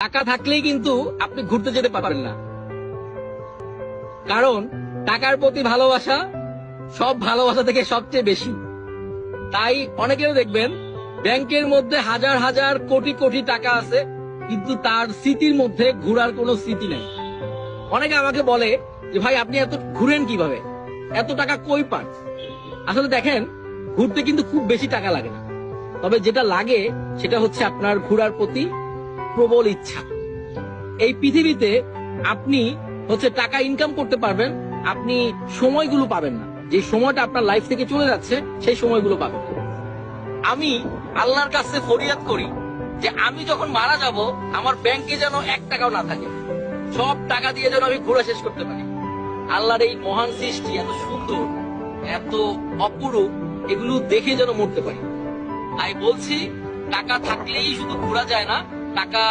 টাকা থাকলেই কিন্তু আপনি ঘুরতে যেতে পারবেন না, কারণ টাকার প্রতি ভালোবাসা সব ভালোবাসা থেকে সবচেয়ে বেশি। তাই অনেকেও দেখবেন ব্যাংকের মধ্যে হাজার হাজার কোটি কোটি টাকা আছে, কিন্তু তার স্মৃতির মধ্যে ঘোরার কোনো স্মৃতি নেই। অনেকে আমাকে বলে যে ভাই আপনি এত ঘুরেন কিভাবে, এত টাকা কই পান? আসলে দেখেন, ঘুরতে কিন্তু খুব বেশি টাকা লাগে না, তবে যেটা লাগে সেটা হচ্ছে আপনার ঘোরার প্রতি প্রবল ইচ্ছা। এই পৃথিবীতে আপনি হচ্ছে টাকা ইনকাম করতে পারবেন, আপনি সময়গুলো পাবেন না। যে সময়টা আপনার লাইফ থেকে চলে যাচ্ছে সেই সময়গুলো পাবেন না। আমি আল্লাহর কাছে ফরিয়াদ করি যে আমি যখন মারা যাব আমার ব্যাংকে যেন 1 টাকাও না থাকে, সব টাকা দিয়ে যেন আমি ঘোরা শেষ করতে পারি। আল্লাহর এই মহান সৃষ্টি এত সুন্দর, এত অপরূপ, এগুলো দেখে যেন মরতে পারি। তাই বলছি, টাকা থাকলেই শুধু ঘোরা যায় না, টাকা